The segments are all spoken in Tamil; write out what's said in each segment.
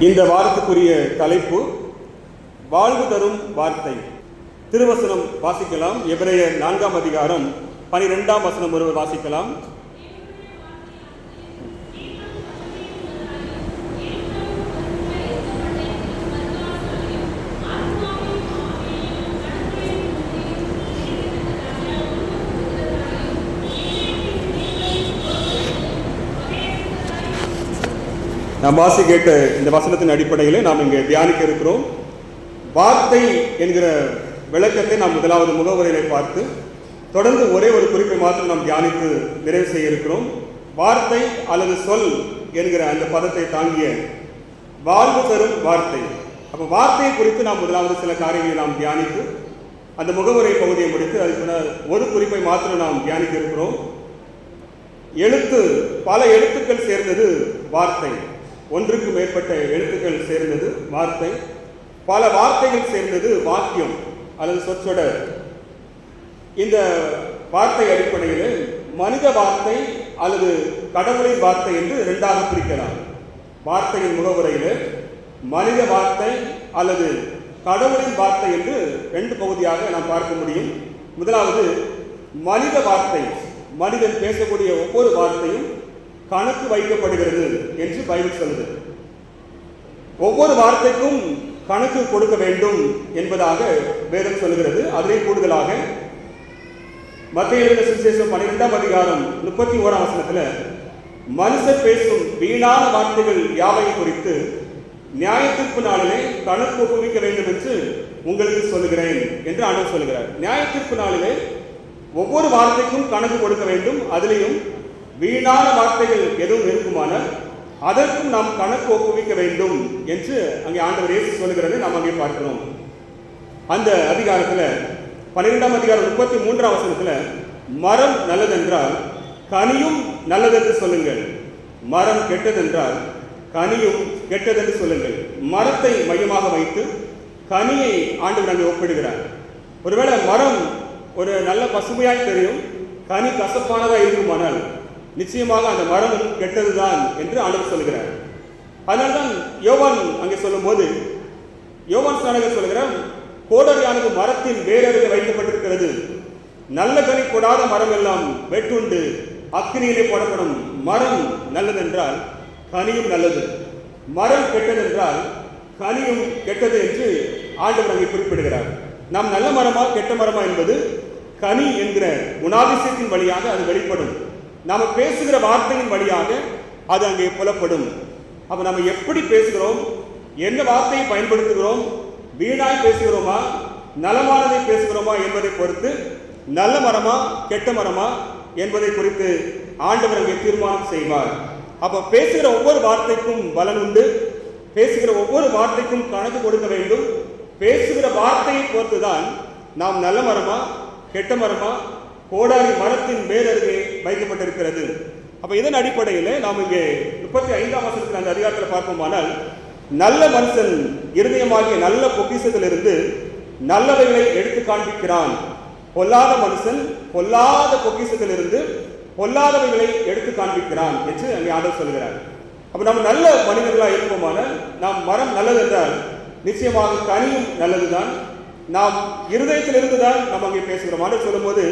இந்த வாரத்துக்குரிய தலைப்பு வாழ்வு தரும் வார்த்தை. திருவசனம் வாசிக்கலாம். எபிரேயர் 4ஆம் அதிகாரம் 12ஆம் வசனம் ஒருவர் வாசிக்கலாம். நாம் வாசி கேட்ட இந்த வசனத்தின் அடிப்படையில் நாம் இங்கே தியானிக்க இருக்கிறோம். வார்த்தை என்கிற விளக்கத்தை நாம் முதலாவது முகவுரையை பார்த்து தொடர்ந்து ஒரே ஒரு குறிப்பை மாத்திரம் நாம் தியானித்து நிறைவு செய்ய இருக்கிறோம். வார்த்தை அல்லது சொல் என்கிற அந்த பதத்தை தாங்கிய வாழ்வு தரும் வார்த்தை. அப்போ வார்த்தையை குறித்து நாம் முதலாவது சில காரியங்களை நாம் தியானித்து அந்த முகவுரை பகுதியை முடித்து அதுக்கு ஒரு குறிப்பை மாத்திரம் நாம் தியானிக்க இருக்கிறோம். எழுத்து, பல எழுத்துக்கள் சேர்ந்தது வார்த்தை. ஒன்றுக்கு மேற்பட்ட எழுத்துக்கள் சேர்ந்தது வார்த்தை. பல வார்த்தைகள் சேர்ந்தது வாக்கியம் அல்லது சொற்றொடர். இந்த வார்த்தை அடிப்படையில் மனித வார்த்தை அல்லது கடவுளின் வார்த்தை என்று இரண்டாக பிரிக்கலாம். வார்த்தையின் முகவுரையில் மனித வார்த்தை அல்லது கடவுளின் வார்த்தை என்று ரெண்டு பகுதியாக நாம் பார்க்க முடியும். முதலாவது மனித வார்த்தை. மனிதன் பேசக்கூடிய ஒவ்வொரு வார்த்தையும் கணக்கு வைக்கப்படுகிறது என்று பைபிள் சொல்லுது. ஒவ்வொரு வார்த்தைக்கும் கணக்கு கொடுக்க வேண்டும் என்பதாக வேதம் சொல்லுகிறது. அதிலே கூடுதலாக மத்தேயு எழுதின சுவிசேஷம் 12ஆம் அதிகாரம் 31ஆம் வசனத்தில் மனுஷர் பேசும் வீணான வார்த்தைகள் யாவையும் குறித்து நியாயத்தீர்ப்பு நாளிலே கணக்கு ஒப்புவிக்க வேண்டும் என்று உங்களுக்கு சொல்லுகிறேன் என்று ஆண்டவர் சொல்லுகிறார். நியாயத்தீர்ப்பு நாளிலே ஒவ்வொரு வார்த்தைக்கும் கணக்கு கொடுக்க வேண்டும். அதிலேயும் வீணான வார்த்தைகள் எதுவும் இருக்குமானால் அதற்கும் நாம் கணக்கு ஒப்புவிக்க வேண்டும் என்று அங்கே ஆண்டவர் இயேசு சொல்லுகிறது நாம் அங்கே பார்க்கிறோம். அந்த அதிகாரத்தில் 12ஆம் அதிகாரம் 33ஆம் வசனத்தில் மரம் நல்லதென்றால் கனியும் நல்லதென்று சொல்லுங்கள், மரம் கெட்டதென்றால் கனியும் கெட்டதென்று சொல்லுங்கள். மரத்தை மையமாக வைத்து கனியை ஆண்டவர் அங்கே ஒப்பிடுகிறார். ஒருவேளை மரம் ஒரு நல்ல பசுமையாய் தெரியும், கனி கசப்பானதாக இருக்குமானால் நிச்சயமாக அந்த மரமும் கெட்டதுதான் என்று ஆண்டவர் சொல்கிறார். அதனால்தான் யோவான் அங்கே சொல்லும் போது யோவான் ஸ்நானகர் சொல்கிறார், கோடரியானது மரத்தின் வேரருகே வைக்கப்பட்டிருக்கிறது, நல்ல கனி கொடாத மரம் எல்லாம் வெட்டுண்டு அக்கினியிலே போடப்படும். மரம் நல்லதென்றால் கனியும் நல்லது, மரம் கெட்டதென்றால் கனியும் கெட்டது என்று ஆண்டவர் அங்கே குறிப்பிடுகிறார். நாம் நல்ல மரமா கெட்ட மரமா என்பது கனி என்கிற குணாதிசயத்தின் வழியாக அது வெளிப்படும். நாம் பேசுகிற வார்த்தையின் வழியாக அது அங்கே புலப்படும். அப்போ நம்ம எப்படி பேசுகிறோம், என்ன வார்த்தையை பயன்படுத்துகிறோம், வீணாய் பேசுகிறோமா நலமானதை பேசுகிறோமா என்பதை பொறுத்து நல்ல மரமா கெட்ட மரமா என்பதை குறித்து ஆண்டவர் அங்கே தீர்மானம் செய்வார். அப்போ பேசுகிற ஒவ்வொரு வார்த்தைக்கும் பலன் உண்டு, பேசுகிற ஒவ்வொரு வார்த்தைக்கும் கணக்கு கொடுக்க வேண்டும். பேசுகிற வார்த்தையை பொறுத்துதான் நாம் நல்ல மரமா கெட்ட மரமா கோடாரி மரத்தின் மேலருகே வைக்கப்பட்டிருக்கிறது. அப்போ இதன் அடிப்படையில் நாம் இங்கே 35ஆம் வசனத்தில் அந்த அதிகாரத்தில் பார்ப்போமானால் நல்ல மனுஷன் இருதயமாகிய நல்ல பொக்கிஷத்திலிருந்து நல்லவைகளை எடுத்து காண்பிக்கிறான், பொல்லாத மனுஷன் பொல்லாத பொக்கிஷத்திலிருந்து பொல்லாதவைகளை எடுத்து காண்பிக்கிறான் என்று அங்கே ஆண்டவர் சொல்கிறார். அப்போ நம்ம நல்ல மனிதர்களாக இருப்போமானால் நாம் மரம் நல்லது என்றால் நிச்சயமாக கனியும் நல்லதுதான். நாம் இருதயத்திலிருந்து தான் நம்ம அங்கே பேசுகிறோம். ஆண்டவர் சொல்லும் போது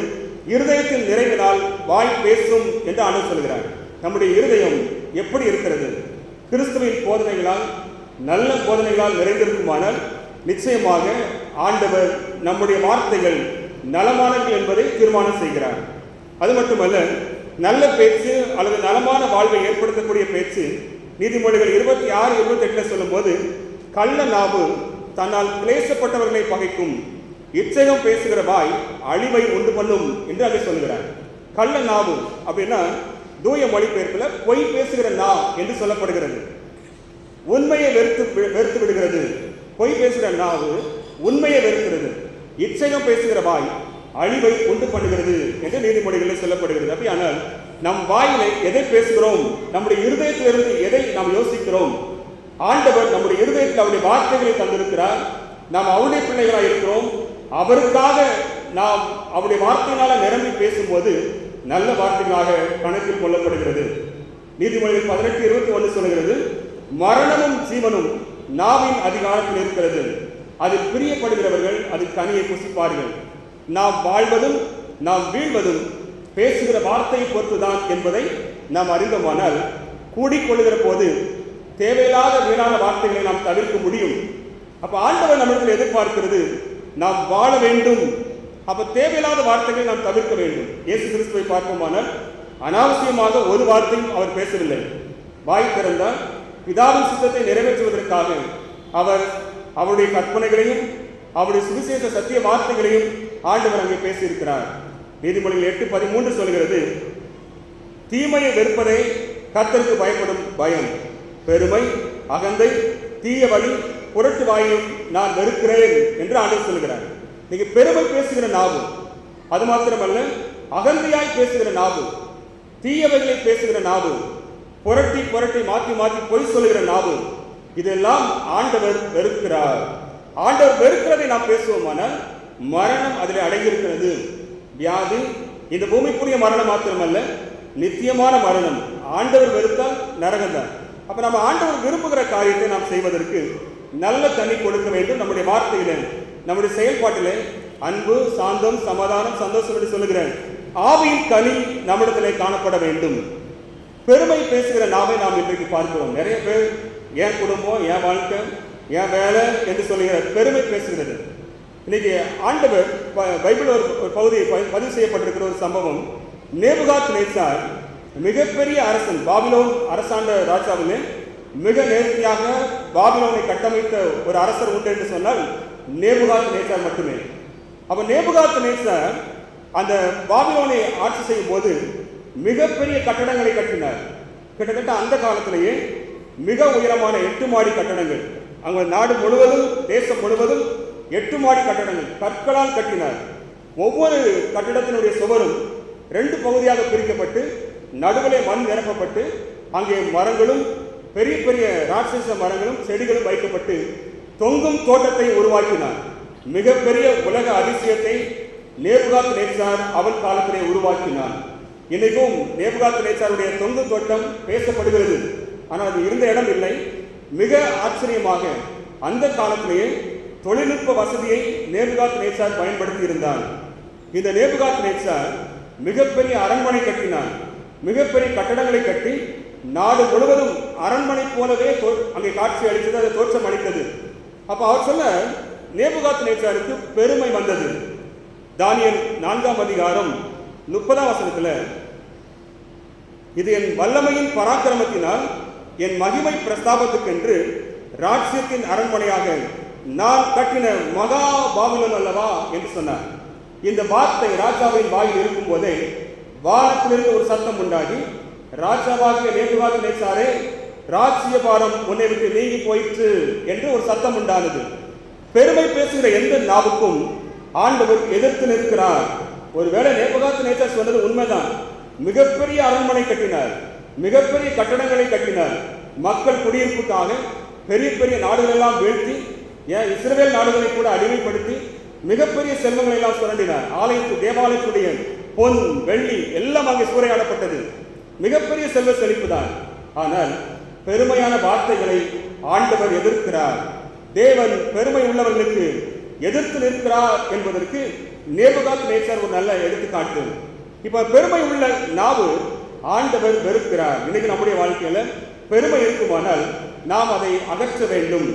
இருதயத்தின் நிறைவினால் வாய் பேசும் என்று ஆண்டவர் சொல்கிறார். நம்முடைய இருதயம் எப்படி இருக்கிறது? கிறிஸ்துவின் போதனைகளால் நல்ல போதனைகளால் நிறைந்திருக்குமானால் நிச்சயமாக ஆண்டவர் நம்முடைய வார்த்தைகள் நலமானது என்பதை தீர்மானம் செய்கிறார். அது மட்டுமல்ல, நல்ல பேச்சு அல்லது நலமான வாழ்வை ஏற்படுத்தக்கூடிய பேச்சு நீதிமொழிகள் 26-28 சொல்லும் போது கள்ள நாவு தன்னால் கிளேசப்பட்டவர்களை பகைக்கும், இச்சகம் பேசுகிற வாய் அழிவை உண்டு பண்ணும் என்று அங்கே சொல்லுகிறார். கள்ள நாவு அப்படின்னா தூய மொழிபெயர்ப்பில் பொய் பேசுகிற நா என்று சொல்லப்படுகிறது. உண்மையை வெறுத்து விடுகிறது. பொய் பேசுகிற நாவு உண்மையை வெறுக்கிறது. இச்சகம் பேசுகிற வாய் அழிவை உண்டு பண்ணுகிறது என்று நீதிமொழிகளில் சொல்லப்படுகிறது. அப்படியானால் நம் வாயிலை எதை பேசுகிறோம், நம்முடைய இருதயத்திலிருந்து எதை நாம் யோசிக்கிறோம், ஆண்டவர் நம்முடைய இருதயத்தில் அவருடைய வார்த்தைகளை தந்திருக்கிறார். நாம் அவருடைய பிள்ளைகளாக இருக்கிறோம். அவருக்காக நாம் அவருடைய வார்த்தையினால நிரம்பி பேசும்போது நல்ல வார்த்தைகளாக கணக்கில் கொள்ளப்படுகிறது. நீதிமொழிகள் 18:21 சொல்கிறது, மரணமும் ஜீவனும் நாவின் அதிகாரத்தில் இருக்கிறது. அதில் பிரியப்படுகிறவர்கள் அதில் கனியை புசிப்பார்கள். நாம் வாழ்வதும் நாம் வீழ்வதும் பேசுகிற வார்த்தையை பொறுத்துதான் என்பதை நாம் அறிந்தோமானால் கூடிக்கொள்ளுகிற போது தேவையில்லாத வீணான வார்த்தைகளை நாம் தவிர்க்க முடியும். அப்ப ஆண்டவர் நம்மிடத்தில் எதிர்பார்க்கிறது நாம் வாழ வேண்டும். அப்ப தேவையில்லாத வார்த்தைகளை நாம் தவிர்க்க வேண்டும். இயேசு கிறிஸ்துவை பார்ப்போமானால் அனாவசியமாக ஒரு வார்த்தையும் அவர் பேசவில்லை. வாய் திறந்தால் பிதாவின் சித்தத்தை நிறைவேற்றுவதற்காக அவர் அவருடைய கற்பனைகளையும் அவருடைய சுவிசேஷ சத்திய வார்த்தைகளையும் ஆண்டவர் அங்கே பேசியிருக்கிறார். நீதிமொழிகள் 8:13 சொல்கிறது, தீமையை வெறுப்பதே கர்த்தருக்கு பயப்படும் பயம். பெருமை, அகந்தை, தீய வழி, புரட்டு வாயும் நான் வெறுக்கிறேன் என்று ஆண்டவர் சொல்கிறார். நீங்க பெருமை பேசுகிற நாவு, அது மாத்திரமல்ல அகந்தையாய் பேசுகிற நாவு, தீயவைகளை பேசுகிற நாவு, புரட்டி புரட்டி மாற்றி மாற்றி பொய் சொல்லுகிற நாவு, இதெல்லாம் ஆண்டவர் வெறுக்கிறார். ஆண்டவர் வெறுக்கிறதை நாம் பேசுவோமானால் மரணம் அதில் அடங்கியிருக்கிறது. வியாதி, இந்த பூமிக்குரிய மரணம் மாத்திரமல்ல, நித்தியமான மரணம். ஆண்டவர் வெறுத்தால் நரகம்தான். அப்ப நம்ம ஆண்டவர் விரும்புகிற காரியத்தை நாம் செய்வதற்கு நல்ல கனி கொடுக்க வேண்டும். நம்முடைய வார்த்தையில, நம்முடைய செயல்பாட்டிலே அன்பு, சாந்தம், சமாதானம், சந்தோஷம் என்று சொல்லுகிறேன் ஆவியின் கனி நம்மிடத்திலே காணப்பட வேண்டும். பெருமை பேசுகிற நாவை நாம் இன்றைக்கு பார்க்கிறோம். நிறைய பேர் என் குடும்பம், என் வாழ்க்கை, என் வேலை என்று சொல்லுகிற பெருமை பேசுகிறது. இன்னைக்கு ஆண்டவர் பைபிள் ஒரு பகுதியை பதிவு செய்யப்பட்டிருக்கிற ஒரு சம்பவம். நேபுகாத்நேச்சார் மிகப்பெரிய அரசன், பாபிலோன் அரசாண்ட ராஜாவிலே மிக நேர்த்தியாக பாபிலோனை கட்டமைத்த ஒரு அரசர் உண்டு என்று சொன்னால் நேபுகாத்நேச்சார் மட்டுமே. அப்ப நேபுகாத்நேச்சார் அந்த பாபிலோனை ஆட்சி செய்யும் போது மிகப்பெரிய கட்டடங்களை கட்டினார். கிட்டத்தட்ட அந்த காலத்திலேயே மிக உயரமான 8 மாடி கட்டடங்கள், அங்க நாடு முழுவதும் தேசம் முழுவதும் 8 மாடி கட்டடங்கள் கற்களால் கட்டினார். ஒவ்வொரு கட்டிடத்தினுடைய சுவரும் 2 பகுதியாக பிரிக்கப்பட்டு நடுவிலே மண் நிரப்பப்பட்டு அங்கே மரங்களும் பெரிய பெரிய ராட்சச மரங்களும் செடிகளும் வைக்கப்பட்டு தொங்கும் தோட்டத்தை உருவாக்கினார். மிகப்பெரிய உலக அதிசயத்தை நேபுகாத்நேச்சார் அவன் காலத்திலே உருவாக்கினார். இன்னைக்கும் நேபுகாத்நேச்சாருடைய தொங்கும் தோட்டம் பேசப்படுகிறது. ஆனால் அது இருந்த இடம் இல்லை. மிக ஆச்சரியமாக அந்த காலத்திலேயே தொழில்நுட்ப வசதியை நேபுகாத்நேச்சார் பயன்படுத்தி இருந்தார். இந்த நேபுகாத்நேச்சார் மிகப்பெரிய அரண்மனை கட்டினார். மிகப்பெரிய கட்டடங்களை கட்டி நாடு முழுவதும் அரண்மனை போலவே அங்கே காட்சி அளித்தது, அதை தோற்றம் அளித்தது. அப்ப அவர் சொல்ல நேபுகாத்நேச்சாருக்கு பெருமை வந்தது. தானியேல் 4ஆம் அதிகாரம் 30ஆம் வசனத்துல, இது என் வல்லமையின் பராக்கிரமத்தினால் என் மகிமை பிரஸ்தாபத்துக்கென்று ராஜ்யத்தின் அரண்மனையாக நான் கட்டின மகா பாபிலோன் அல்லவா என்று சொன்னார். இந்த வார்த்தை ராஜாவின் வாயில் இருக்கும் போதே வானத்திலிருந்து ஒரு சத்தம் உண்டாகி, ராஜாவாகிய நேபுகாத்நேச்சாரே, ராஜ்ய பாரம் உன்னை விட்டு நீங்கி போயிற்று என்று ஒரு சத்தம் உண்டானது. பெருமை பேசுகிற எந்த நாவுக்கும் ஆண்டவர் எதிர்த்து நிற்கிறார். ஒருவேளை நேபுகாத்நேச்சார் சொன்னது உண்மைதான். மிகப்பெரிய அரண்மனை கட்டினார், மிகப்பெரிய கட்டடங்களை கட்டினார். மக்கள் குடியிருப்புக்காக பெரிய பெரிய நாடுகள் எல்லாம் வீழ்த்தி, இஸ்ரவேல் நாடுகளை கூட அடிமைப்படுத்தி மிகப்பெரிய செல்வங்களை எல்லாம் சுரண்டினார். தேவாலயத்துடைய பொன், வெள்ளி எல்லாம் அங்கே சூறையாடப்பட்டது. மிகப்பெரிய செல்வ செழிப்பு தான். ஆனால் பெருமையான வார்த்தைகளை ஆண்டவர் எதிர்க்கிறார். தேவன் பெருமை உள்ளவர்களுக்கு எதிர்த்து நிற்கிறார் என்பதற்கு நேபுகாத்நேச்சார் ஒரு நல்ல எடுத்துக்காட்டு. இப்ப பெருமை உள்ள நாவு ஆண்டவர் வெறுக்கிறார். இன்னைக்கு நம்முடைய வாழ்க்கையில பெருமை இருக்குமானால் நாம் அதை அகற்ற வேண்டும்.